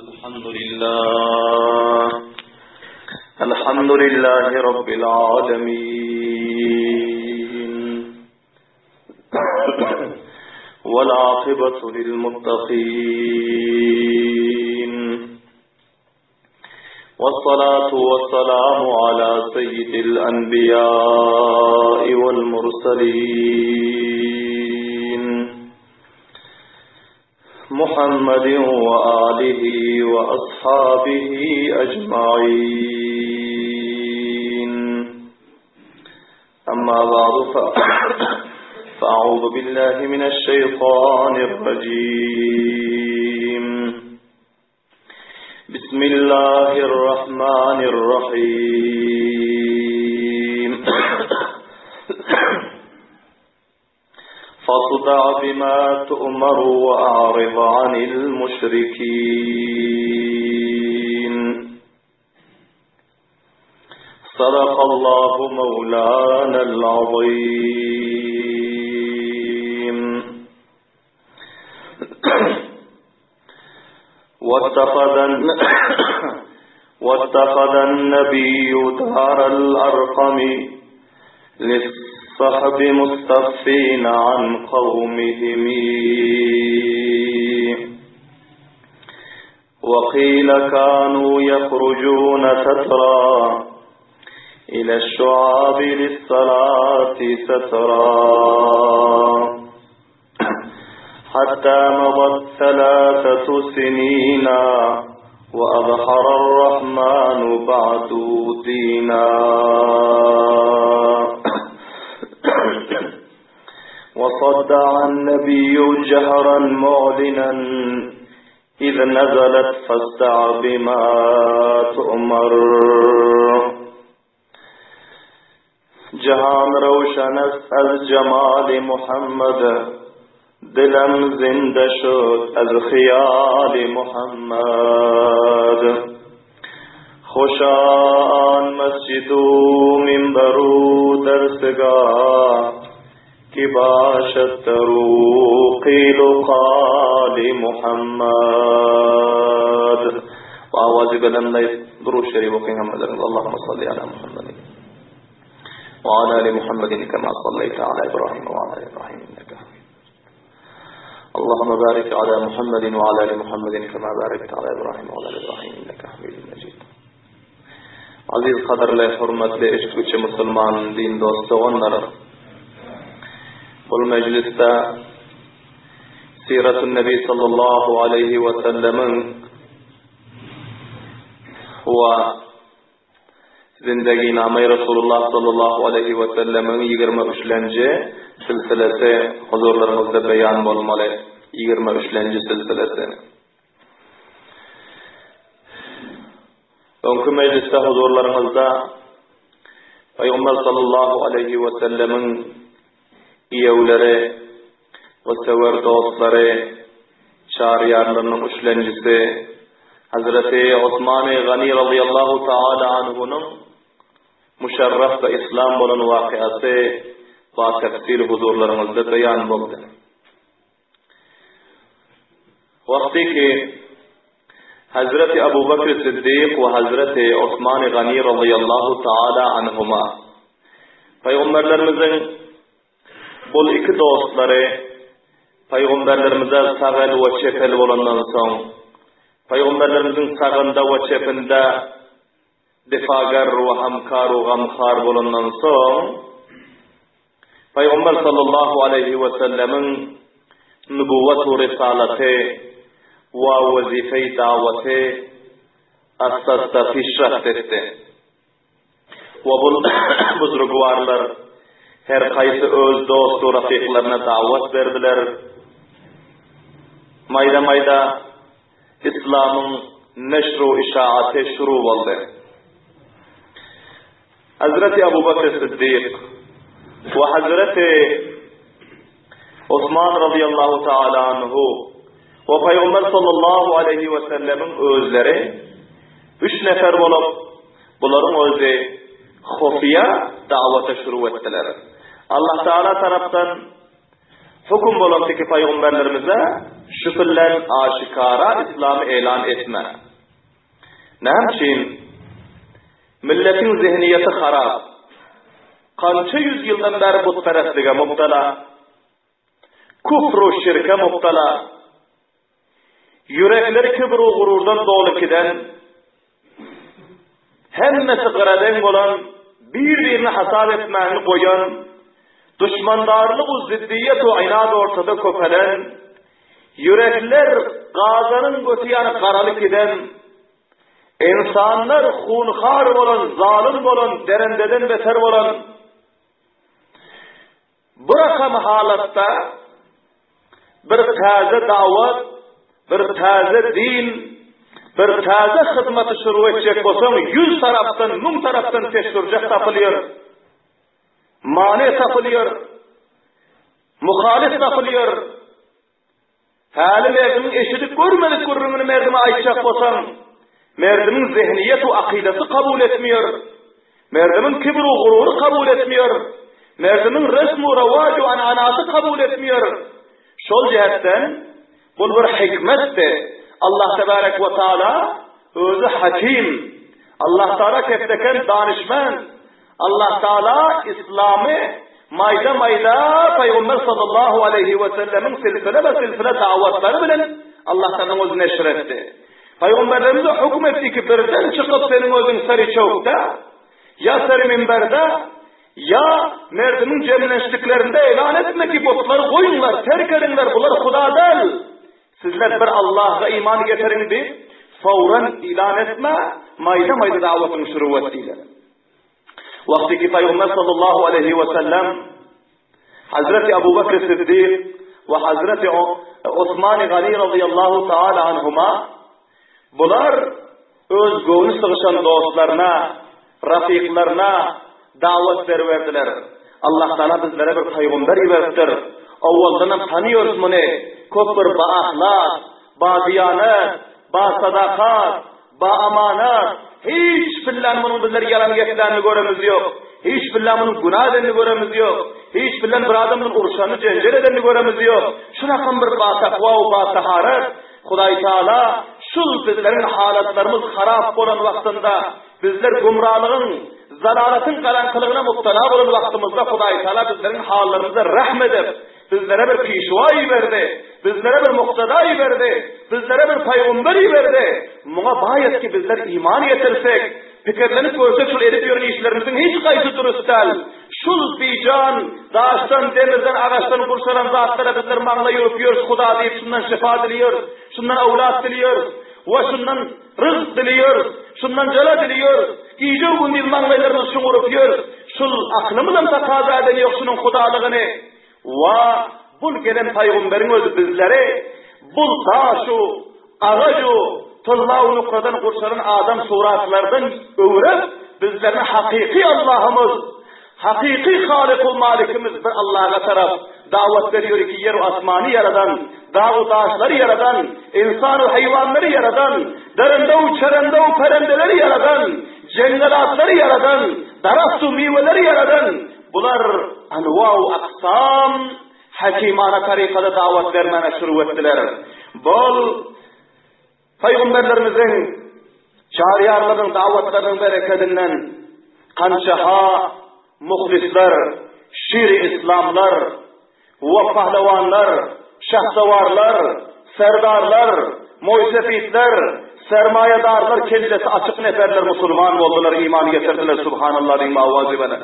الحمد لله رب العالمين والعاقبة للمتقين والصلاة والسلام على سيد الأنبياء والمرسلين محمد وآله وأصحابه أجمعين. أما بعد فأعوذ بالله من الشيطان الرجيم. بسم الله الرحمن الرحيم. فاصدع بما تؤمر وأعرض عن المشركين. صدق الله مولانا العظيم. واتخذ النبي دار الأرقم للصحب مستخفين عن قومهم، وقيل كانوا يخرجون تترى إلى الشعاب للصلاة سترى، حتى مضت 3 سنين وأظهر الرحمن بعد دينا. وصدع النبي جهرا معلنا إذ نزلت فاصدع بما تؤمر. جهان روشن از جمال محمد، دلم زنده شد از خیال محمد. خوشان مسجد و منبر و درسگاه، کی باشد درو قیل و قال محمد. و آوازی بلند درود شریف وقیم محمد. اللهم صل على محمد وعلى آل محمد كما صليت على إبراهيم وعلى آل إبراهيم إنك حميد. اللهم بارك على محمد وعلى آل محمد كما باركت على إبراهيم وعلى آل إبراهيم إنك حميد مجيد. عزیز قدر له حرمت له عشق وچ مسلمان دین دوستوانlar، bu mecliste Sirat-ı Nebi sallallahu aleyhi ve sellem'in ve Zindagi-Name Resulullah sallallahu aleyhi ve sellem'in 23-nji silsilesi huzurlarımızda beyan bolmaly. 23-nji silsilesi. Önkü mecliste huzurlarımızda Peygamber sallallahu aleyhi ve sellem'in iyevleri ve sever dostları, şariyarlarının üçlencisi Hazreti Osman-ı Gani radıyallahu ta'ala anhu'nun müşerref ve İslam olan vakıası ve tefsir huzurlarımızda beyan oldu. Vakti ki Hazreti Ebu Bekir Siddiq ve Hazreti Osman-ı Gani radıyallahu ta'ala anhuma Peygamberlerimizin bu iki dostları Peygamberlerimize sağıl ve çepel olandan sonra Peygamberlerimizin sağında ve çepinde difagar ve hamkar ve gamkar olandan sonra Peygamber sallallahu aleyhi ve sellemin nübüvvet ve risaleti ve vazife-i daveti asasta pişraft etti. Ve bu buzrugvarlar her kaysı öz dost ve rafiklerine davet verdiler. Mayda mayda İslam'ın neşru işaati şuru oldu. Hazreti Ebu Bekir Siddiq ve Hazreti Osman radıyallahu ta'ala anhu ve Peygamber sallallahu aleyhi ve sellemin özleri 3 nefer olup bunların özü hofiya davete şuru ettiler. Allah Teala taraftan hukum bolan ki peygamberlerimize şu bilen aşikara İslam'ı elan etme. Näçin? Milletin zihniyeti harap. Kança yüzyıldan beri butperestlige mubtala. Kufru şirke mubtala. Yürekleri kibru gururdan dolu kiden. Hemmesi gıraden olan, birbirini hasar etmeni koyan, düşmandarlık u ziddiyet u inat ortada köpelen, yürekler gazanın götüyanı karalık eden, insanlar hunkar olan, zalim olan, derendeden beter olan, bu rakam halatta bir taze davet, bir taze din, bir taze hizmeti şuru edecek olsam 100 taraftan, 1000 taraftan teşvircek tapılıyor. Mani tapılıyor. Muhalif tapılıyor. Hali merdimin eşitlik görmedik gurrumunu merdime aytacak olsam, merdimin zihniyeti akidesi kabul etmiyor. Merdimin kibru gururu kabul etmiyor. Merdimin resmu revacu ananası kabul etmiyor. Şol cihetten bu bir hikmettir. Allah tebarek ve taala özü hakim. Allah Teala kefteken danışman. Allah Teala İslam'ı mayda mayda Peygamber sallallahu aleyhi ve sellemin silsile davetleri bilen Allah Teala'nın özü neşr etti. Peygamberlerimize hüküm etti ki birden çıkıp senin özün sarı çokta, ya sarı minberde, ya merdimin cemleştiklerinde elan etme ki botları koyunlar, terk edinler, bunlar Hudadan. Sizler bir Allah'a iman getirin deyip fawran ilan etme, mayda mayda davetin şuruvetiyle. Vakti ki Peygamber sallallahu aleyhi ve sellem Hazreti Ebu Bekir Siddiq ve Hazreti Osman Gani radıyallahu ta'ala anhuma bular öz göğünü sığışan dostlarına, rafiklarına davet verdiler. Allah Teala bizlere bir peygamber iberdir. Avvaldan tanıyoruz bunu. Köpür ba ahlak, ba diyanet, ba sadakat, ba amanat. Hiç billah bunun bizler yalan getlerini göremiz yok. Hiç billah bunun günah edenini göremiz yok. Hiç billah bir adamın urşanı cencel edenini göremiz yok. Şunakın bir ba takva ve ba taharet. Huday Teala şul bizlerin halatlarımız harap olan vaktinde bizler gumralığın, zalalatın kalankılığına muhtala olan vaktimizde Huday Teala bizlerin hallarımıza rahmedip bizlere bir pişvayı verdi, bizlere bir muhtadayı verdi, bizlere bir peygamberi verdi. Buna bayet ki bizler iman yetirsek, fikirlenip görsek şul edip yürün işlerimizin hiç kaydı durustal. Şul bican, dağıştan, denizden, ağaçtan kurşaran zatlara bizler mağla yürüp yiyoruz, Huda deyip şundan şifa diliyoruz, şundan avlat diliyoruz, ve şundan rızk diliyoruz, şundan cala diliyoruz. İyice uygun değil mağlaylarımız şunu yiyoruz. Şul aklımızdan takaza eden yok şunun Hudalığını. Ve bul gelen peygamberin özü bizlere bul taşu, ağacı, tıllağı nukradan kurşaran adam suratlardan öğrep bizlerine hakiki Allah'ımız, hakiki Halikul Malikimiz bir Allah'a taraf davet veriyor ki yer asmanı yaradan, dağ taşları yaradan, insan hayvanları yaradan, derinde uçarında perendeleri yaradan, cennelatları yaradan, darastu meyveleri yaradan. Bunlar anva-u aksam hakimana tarikada davet vermene şuru ettiler. Bol peygamberlerimizin şariyarların davetlerinin bereketinden kançaha muhlisler, şir-i İslamlar ve pahlevanlar, şahsavarlar, serdarlar, moysefitler, sermayedarlar kendisi açık neferler Müslüman oldular, iman getirdiler. Subhanallah diyeyim avazibene.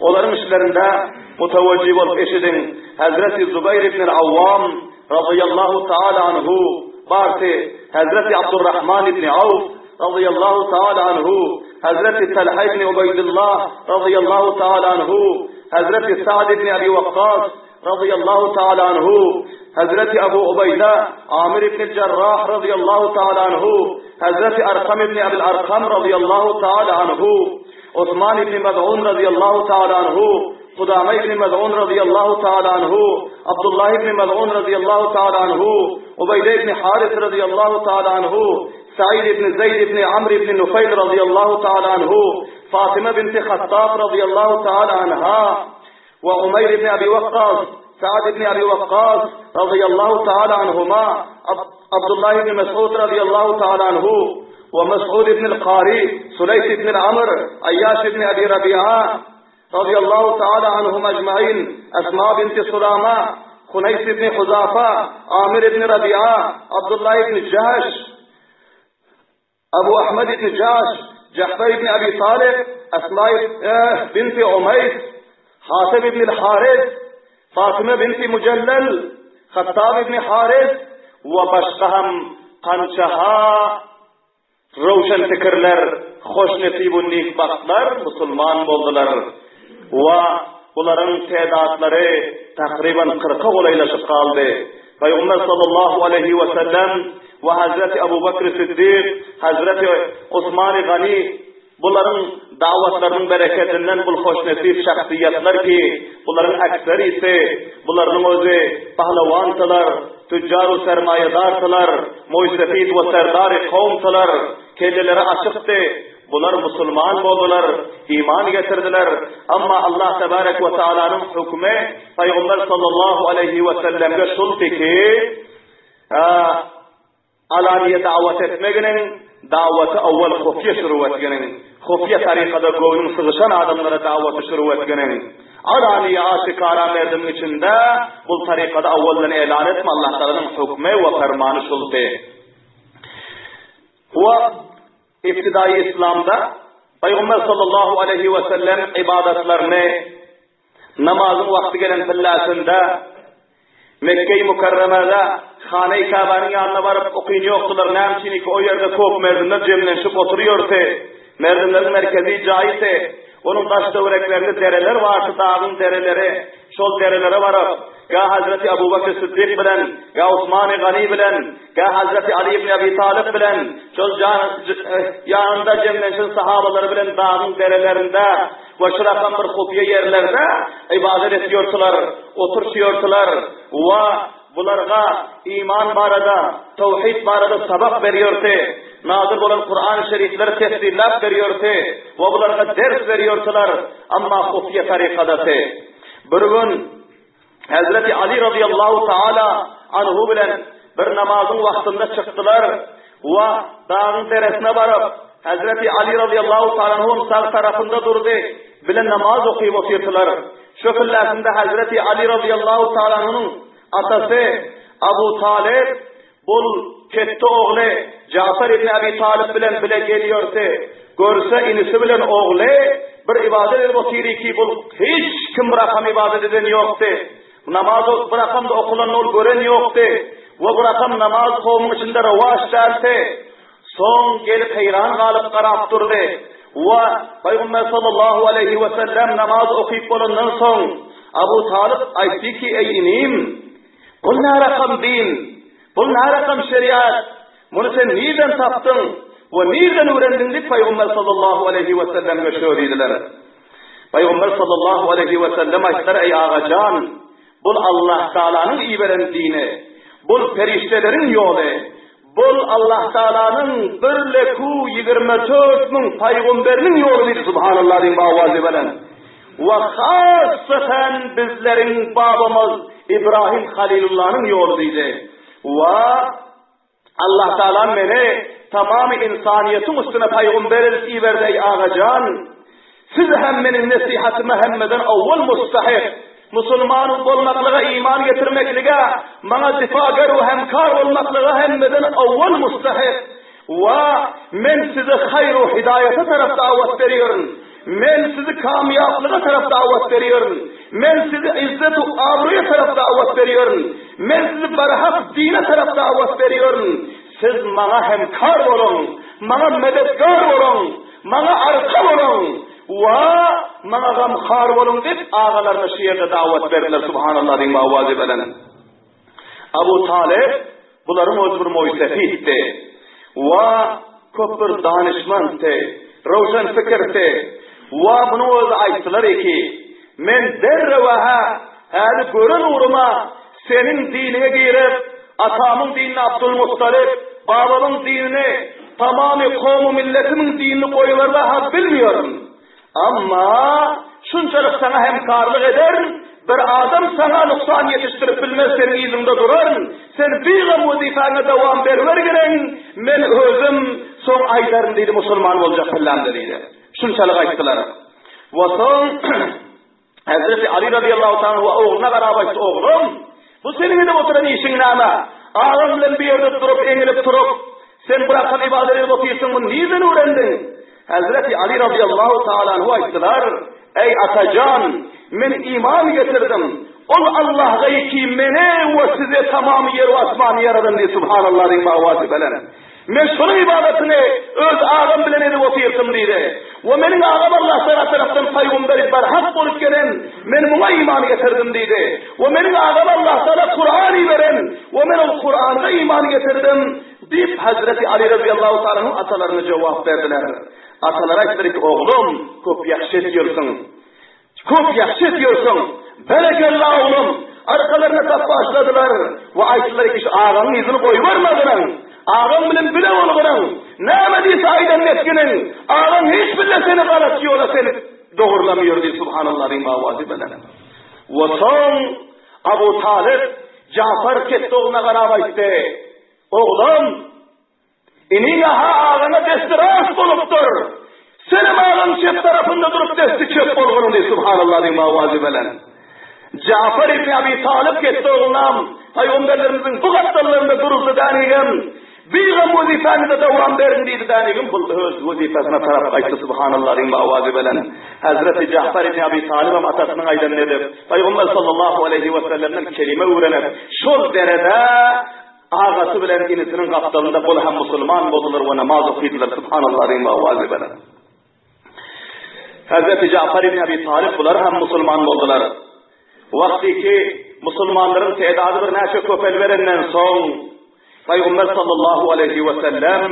Onların işlerinde mutevecih olup eşidin Hazreti Zübeyir ibn Avvam radıyallahu ta'ala anhu, barti Hazreti Abdurrahman ibn Avf radıyallahu ta'ala anhu, Hazreti Talha ibn Ubeydullah radıyallahu ta'ala anhu, Hazreti Sa'd ibn Abi Waqqas radıyallahu ta'ala anhu, Hazreti Ebu Ubeyda Amir ibn Cerrah radıyallahu ta'ala anhu, Hazreti Arkam ibn Abil Arkam radıyallahu ta'ala anhu, Osman ibn Maz'un radıyallahu ta'ala anhu, Kudame ibn Maz'un radıyallahu ta'ala anhu, Abdullah ibn Maz'un radıyallahu ta'ala anhu, Ubeyde ibn Haris radıyallahu ta'ala anhu, Sa'id ibn Zeyd ibn Amr ibn Nufayl radıyallahu ta'ala anhu, Fatıma binti Hattab radıyallahu ta'ala anha, ve Umeyr ibn Abi Waqqas سعد بن أبي وقاص رضي الله تعالى عنهما، عبد الله بن مسعود رضي الله تعالى عنه، ومسعود بن القاري، سليس بن العمر، عياش بن أبي ربيعة رضي الله تعالى عنهم أجمعين، أسماء بنت سلامة، خنيس بن حذافة، عامر بن ربيعة، عبد الله بن جهش، أبو أحمد بن جاش، جعفر بن أبي طالب، أسماء بنت عميس، حاتم بن الحارث، فاطمة بنت مجلل، خطاب بن حارث وبشقهم قنشها روشن fikirler, hoş nesib-u nekbahtlar Müslüman boldular. Ve bunların tedatları takriben 40'a olaylaşıp kaldı. Peygamber sallallahu aleyhi ve sellem ve Hazreti Ebu Bakr Siddiq, Hazreti Osman Gani, bunların davetlerinin bereketinden bu hoş nesib şahsiyetler ki bunların aksari ise bunların özü pahlavantılar, tüccar-ı sermayedartılar, muysefid ve serdar-ı kavmtılar, kelleleri açıktı. Bunlar Müslüman oldular, iman getirdiler. Ama Allah Tebarek ve Teala'nın hükmü Peygamber sallallahu aleyhi ve sellem'e şulti ki alaniye davet etmeginin daveti evvel khufye şuru etgenin, khufye tarikada go'nun sığışan adamlara daveti şuru etgenin, alaniye aşikara merdimin içinde bu tarikada evvelden elan etme Allah Teala'nın hükmü ve fermanı şulti. Ve İptidai İslam'da Peygamber sallallahu aleyhi ve sellem ibadetlerini namazın vakti gelen pillasında Mekke-i Mukarreme'de Hane-i Kabe'nin yanına varıp okuyun yoktular. Nemçini ki o yerde kop merdinler cemlenşip oturuyordu. Merdinlerin merkezi caizse onun taş döreklerinde dereler vardı, dağın dereleri, şol derelere varıp ya Hazreti Ebu Bakr Siddiq bilen, ya Osman-ı Gani bilen, ya Hazreti Ali ibn Abi Talib bilen, şol yanında cemlenşin sahabaları bilen dağın derelerinde ve şurakan bir hufiye yerlerde ibadet ediyordular, oturuşuyordular ve bularga iman barada, tevhid barada sabak veriyordu. Nazır olan Kur'an-ı Şerifleri tesirlap veriyordu ve bularga ders veriyordular. Ama hufiye tarikadası. Bir gün Hazreti Ali radıyallahu ta'ala anhu bilen bir namazın vaktinde çıktılar ve dağın teresine varıp Hazreti Ali radıyallahu ta'ala anhu'nun sağ tarafında durdu. Bilen namaz okuyup oturdular. Şu fillasında Hazreti Ali radıyallahu ta'ala anhu'nun atası Abu Talib bul ketti oğlu Cafer ibn Abi Talib bilen bile geliyordu. Görse inisi bilen oğlu bir ibadet edip oturuyor ki bul hiç kim bırakam ibadet eden yoktu. Namaz bırakam da okulan ol gören yoktu. Ve bırakam namaz kovmun içinde revaç derdi. Son gelip heyran kalıp karap durdu. Ve Peygamber sallallahu aleyhi ve sellem namaz okuyup olundan son Abu Talib aytti ki ey inim, bu ne rakam din, bu ne rakam şeriat, bunu sen nereden taptın ve nereden öğrendin deyip Peygamber sallallahu aleyhi ve sellem'e söylediler. Peygamber sallallahu aleyhi ve sellem aytlar ey ağacan, bu Allah Teala'nın iyi veren dini, bu periştelerin yolu, bu Allah Teala'nın 1,24,000 peygamberinin yolu dedi subhanallah din bağvazı veren. Ve hasaten bizlerin babamız İbrahim Halilullah'ın yolu dedi. Ve Allah Teala beni tamamı insaniyetin üstüne peygamber iyi verdi ey ağacan. Siz hem benim nasihatime hemmeden evvel mustahik. Müslüman olmaklığa iman getirmekliğe, bana difagar ve hemkar olmaklığa hemmeden evvel mustahik. Ve men sizi hayr ve hidayete taraf davet veriyorum. Men sizi kamyaplığa taraf davet veriyorum. Men sizi izzet ve avruya taraf davet veriyorum. Men sizi barahak dine taraf davet veriyorum. Siz bana hemkar olun, bana medetgar olun, bana arka olun. Ve bana gamkar olun deyip ağalarına şiirde davet verdiler subhanallah din mavazi veren. Abu Talib bunların özgür muysefiydi. Ve köpür danışmandı, roşan fikirdi. Ve bunu özü ayttılar ki men derrevaha hadi gören uğruma senin dinine girip atamın dinine Abdülmuttalib, babamın dinine tamamı kavmu milletimin dinini koyuverme hak bilmiyorum. Ama şunçalık sana hemkarlık eder, bir adam sana noksan yetiştirip bilmez senin izinde durar. Sen bir vazifana devam berbergeren men özüm son aylarım deydi Müslüman olacak bilmem deydi. Şunçalık ayttılar. Ve son Hazreti Ali radıyallahu ta'ala oğluna beraber oğlum bu senin de oturan işin nama. Ağam bilen bir yerde durup eğilip durup sen bırakan ibadetleri bakıyorsun bunu neden öğrendin? Hazreti Ali radıyallahu ta'ala ayttılar. Ey Atacan, men iman getirdim. Ol Allah gayki mene ve size tamamı yer ve asmanı yaradan diye subhanallah diyeyim avazı belen. Men şunun ibadetini öz ağam bilen edip oturtum deydi. Ve menin ağam Allah taraftan peygamberi berhak olup gelen men buna iman getirdim deydi. Ve menin ağam Allah sana Kur'an'ı veren ve men o Kur'an'a iman getirdim deyip Hazreti Ali radıyallahu ta'ala'nın atalarına cevap verdiler. Atalara ayttılar ki oğlum çok yakşı ediyorsun. Çok yakşı ediyorsun. Berekallah oğlum. Arkalarına tap başladılar. Ve ayttılar ki ağanın izini koyuvermedin. Ağan bilen bile olguran. Ne dediyse aydan netkinin. Ağan hiç bile seni karatıyor da seni doğrulamıyor diye subhanallah diyeyim avazı belen. Ve son Abu Talib Cafer ketti oğluna beraber etti. Oğlum İnin ağana destiras buluptur. Senin ağan çöp tarafında durup desti çöp bulgunun diye subhanallah diyeyim avazı belen. Cafer İbni Abi Talib ketti oğlunam. Peygamberlerimizin bu katlarlarında duruldu deneyim. Bir vazifeni de devam verin deydi deneyim. Bu öz vazifesine taraf kayıttı subhanallah diyeyim avazı belen. Hazreti Cafer İbni Abi Talib'im atasının aydan nedir? Peygamber sallallahu aleyhi ve sellem'den kelime öğrenip şol derede ağası bilen inisinin kaptalında bol hem Müslüman boldular ve namaz okuydular subhanallah diyeyim avazı belen. Hazreti Cafer İbni Abi Talib bular hem Müslüman boldular. Vakti ki Müslümanların tedadı bir neçe köpel verenden son Peygamber sallallahu aleyhi ve sellem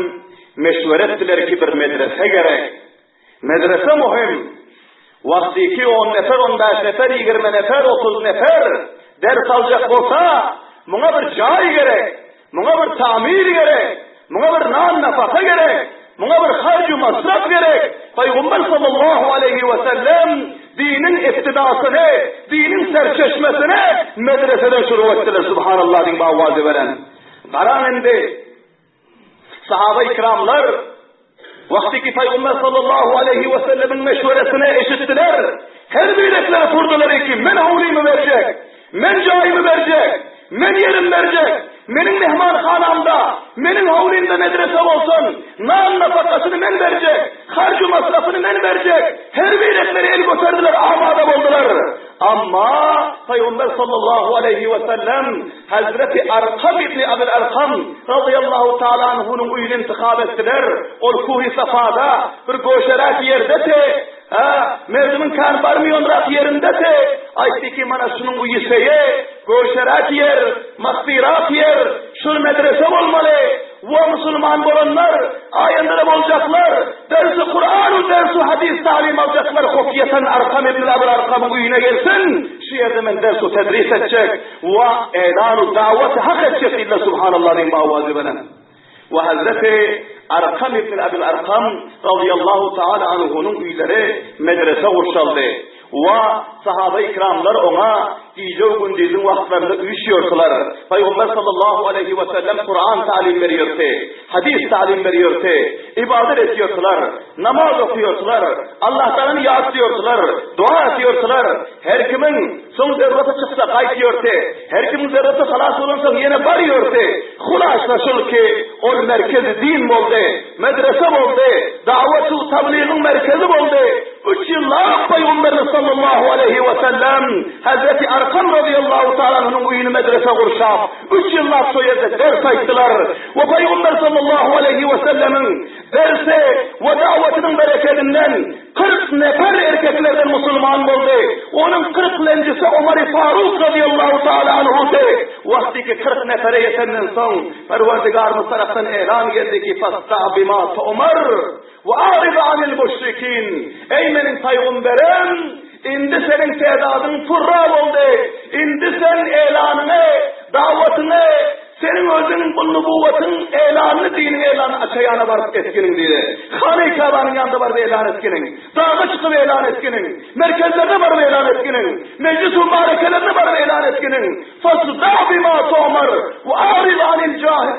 meşveret ettiler ki bir medrese gerek. Medrese muhim. Vakti ki 10 nefer, 15 nefer, 20 nefer, 30 nefer ders alacak olsa buna bir cay gerek. Buna bir tamir gerek. Buna bir nan nafaka gerek. Buna bir harcı masraf gerek. Peygamber sallallahu aleyhi ve sellem dinin iftidasını, dinin serçeşmesini medreseden şuru ettiler subhanallah diyeyim avazı veren. Karanende sahabe-i kiramlar vakti ki Peygamber sallallahu aleyhi ve sellemin meşveresine eşittiler. Her biletleri kurdular ki men havlimi verecek, men cayimi verecek, men yerim verecek. Menin mehmanxanamda, menin havlinde medrese olsun, nan nafakasını men verecek, harcı masrafını men verecek. Her biletleri el gösterdiler, amada oldular. Ama Peygamber sallallahu aleyhi ve sellem Hazreti Arkam İbni Abil Arkam radıyallahu ta'ala anh'unun uyunu intikab ettiler. O Kuhi Safa'da bir goşerak yerde de mevzumun kan barmıyonrak yerinde de aytti ki mana şunun uyiseye goşerak yer, makfirat yer, şu medrese olmalı. Bu Müslüman olanlar ayında olacaklar. Dersi Kur'an, dersi hadis talim alacaklar. Hukiyeten Arkam İbni Abil Arkam'ın uyuna gelsin. Şu yerde men dersi tedris edecek. Ve e'lanu daveti hak edecek illa subhanallah diyeyim avazı belen. Ve Hazreti Arkam İbni Abil Arkam radıyallahu ta'ala anh'unun uyları medrese kurşaldı. Ve sahabe-i ikramlar ona gece gündüzün vakitlerinde uyuşuyordular. Peygamber sallallahu aleyhi ve sellem Kur'an talim veriyordu, hadis talim veriyordu, ibadet ediyordular, namaz okuyordular, Allah'tan yad diyordular, dua ediyordular. Her kimin son zerreti çıksa kayıtıyordu, her kimin zerreti halas olursa yine varıyordu. Hulasla şul ki o merkezi din oldu, medrese oldu, davet-ı tabliğin merkezi oldu. 3 yıllar Peygamber sallallahu aleyhi ve sellem Hazreti Arkam radıyallahu ta'ala'nın uyunu medrese kurşap 3 yıllar soyada ders ayttılar ve Peygamber sallallahu aleyhi ve sellemin derse ve davetinin bereketinden 40 nefer erkeklerden Müslüman oldu. Onun 40 lencisi Ömer-i Faruk radıyallahu ta'ala anhu'du. Vakti ki 40 nefere yetenden son Perverdigarımız taraftan elan geldi ki fastâ bimâ tu'mar ve ârid anil müşrikin. Ey benim peygamberim, indi senin tedadın fırrab oldu. İndi sen elanını, davetini, senin özünün bu nübüvvetin elanını, dinin elanını açayana varıp etkinin diye. Hane-i Kabe'nin yanında var ve elan etkinin. Dağa çıkıp elan etkinin. Merkezlerde var ve elan etkinin. Meclis-i mübarekelerinde var ve elan etkinin. Fasda' bima tu'mar ve a'rid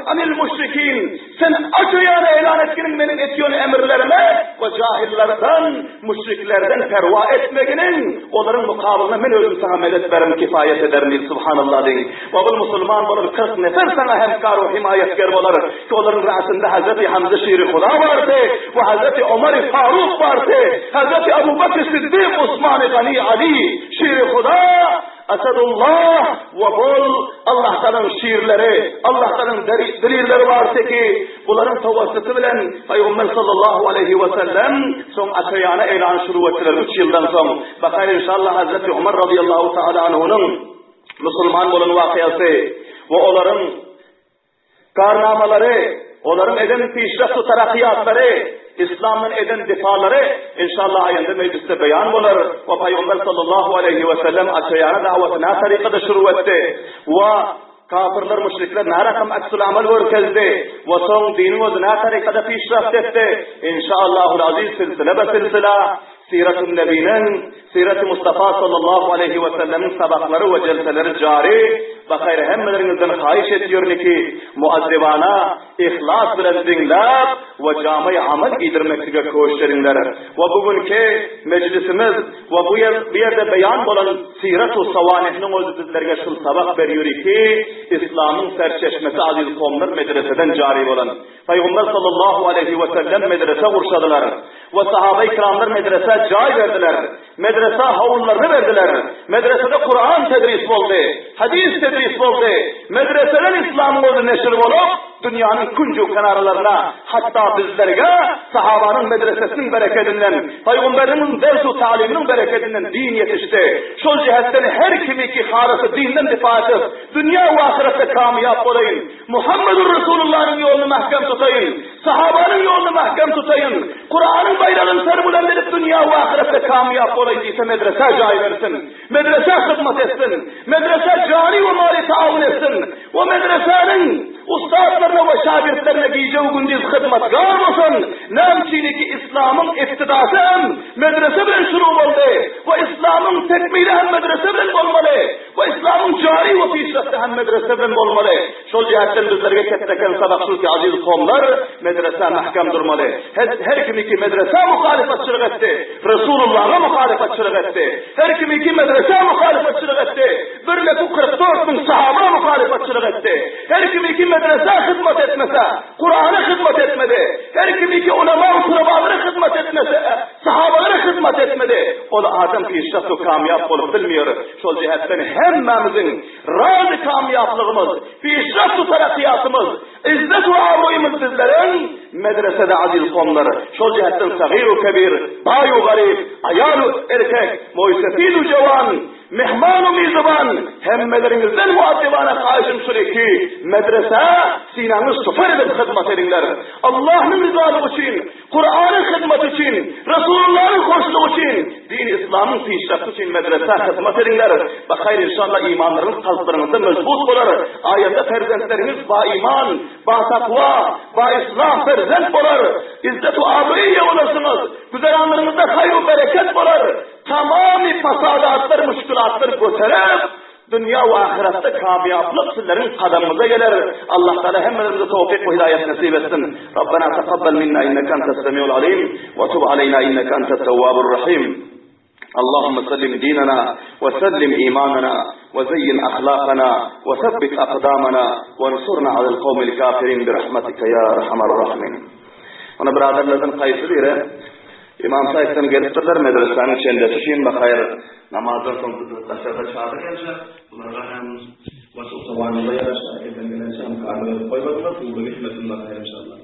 anil müşrikin. Sen açayana elan etkinin benim etiyon emirlerime ve cahillerden, müşriklerden perva etmeginin onların mukabılına men özüm sana medet verim kifayet ederim. Subhanallah deyin. Ve bu Müslüman bunu 40 nefer sana hemkar ve himayetkar olur. Ki onların rahatında Hazreti Hamza Şiiri Huda vardı ve Hazreti Ömer Faruk vardı. Hazreti Ebu Bakr Siddiq, Osman Gani Ali Şiiri Huda, Esadullah ve bol Allah'tanın şiirleri, Allah'tanın delilleri varsa ki bunların tavasıtı bilen Peygamber sallallahu aleyhi ve sellem son açayana elan şuru ettiler 3 yıldan sonra. Bakayım inşallah Hazreti Ömer radıyallahu ta'ala anhu'nun Müslüman olan vakıası ve onların karnamaları, onların eden pişrafı tarakkiyatları, İslam'ın eden difaları inşallah ayında mecliste beyan olur. Ve Peygamber sallallahu aleyhi ve sellem açayana davetine tarikada şuru etti. Ve kafirler, müşrikler ne rakam aksul amal görkezdi. Ve son dinimiz ne tarikada pişraft etti. İnşallahul aziz silsile be silsile. Sirat-ı Nebi'nin, Sirat-ı Mustafa sallallahu aleyhi ve sellem'in sabahları ve celseleri cari ve gayrı hemmelerimizden hayiş ediyor ki muazzivana, ihlas bilen dinlep ve cami amel giydirmektige koşuşlarınlar. Ve bugünkü meclisimiz ve bu yerde beyan olan Sirat-ı Savanih'nin o bizlerge şul sabah veriyor ki İslam'ın serçeşmesi aziz kavimler medreseden cari olan. Peygamber sallallahu aleyhi ve sellem medrese kurşadılar ve sahabe-i kiramlar medrese cay verdiler. Medrese havullarını verdiler. Medresede Kur'an tedris oldu. Hadis tedris oldu. Medreseden İslam'ın oldu neşir olup dünyanın kuncu kenarlarına hatta bizlerge sahabanın medresesinin bereketinden, Peygamberinin ders-u taliminin bereketinden din yetişti. Şu cihetten her kimi ki harası dinden difa edip dünya ve ahirette kamiyap olayın. Muhammedur Resulullah'ın yolunu mahkem tutayın. Sahabanın yolunu mahkem tutayın. Kur'an'ın bayrağını serbulendirip dünya ve ahirette kamiyap olayın ise medrese cay versin. Medrese hizmet etsin. Medrese cari ve mali taavun etsin. O medresenin ustadlarına ve şagirdlerine giyeceği gündüz hizmetkar olsun. Nemçini ki İslam'ın iftidası hem medrese bilen şuru oldu. Ve İslam'ın tekmili hem medrese bilen olmalı. Ve İslam'ın cari ve pişrafı hem medrese bilen olmalı. Şu cihetten bizlerge ketteken sabahsız ki aziz kavimler medrese mahkem durmalı. Her kimi ki medrese muhalefetçilik etti. Resulullah'a muhalefetçilik etti. Her kimi ki medrese muhalefetçilik etti. 144 bin sahaba muhalefetçilik etti. Her kimi ki medrese hizmet etmese, Kur'an'a hizmet etmedi. Her kimi ki ulema-ı kurabalara hizmet etmese, sahabalara hizmet etmedi. O da Adem pişrafı kamiyap olup bilmiyor. Şu cihetten hemmemizin razı kamiyaplığımız, pişrafı tarakkiyatımız, izzet-u avroyumuz bizlerin medresede aziz konuları. Şu cihetten sagir-u kebir, bayu garip, ayalu erkek, muysefil-u cevan, mehman-u mizban, hemmelerimizden muaddivana karşım sürekli medrese sinanız süper edip hizmet edinler. Allah'ın rızalığı için, Kur'an'ın hizmet için, Resulullah'ın hoşluğu için, din İslam'ın pişrafı için medrese hizmet edinler. Bakayır inşallah imanlarınız kalplarınızda mezbut olur. Ayette ferzentleriniz ba iman, ba takva, ba İslam ferzent olur. İzzet-u abiye olasınız. Güzel anlarınızda hayır bereket olur. Tamamı fasadatlar, müşkülatlar götürüp dünya ve ahirette kamiyaplık sizlerin kademimize gelir. Allah Teala hemimize tevfik ve hidayet nasip etsin. Rabbena taqabbal minna inneke entes semiul alim ve tub aleyna inneke entet tevvabur rahim. اللهم سلم ديننا وسلم إيماننا وزين أخلاقنا وثبت أقدامنا وانصرنا على القوم الكافرين برحمتك يا أرحم الراحمين. Ona braderlerden kayıtlı biri İmam Said'den geliptirler medresenin içinde şişin bakayır namazdan sonra taşlarda çağırırlar. Bunlarla hem vasıl savanında yarışlar. Elden gelen şan karnı koymadılar. Tuğlu hikmetin bakayır inşallah.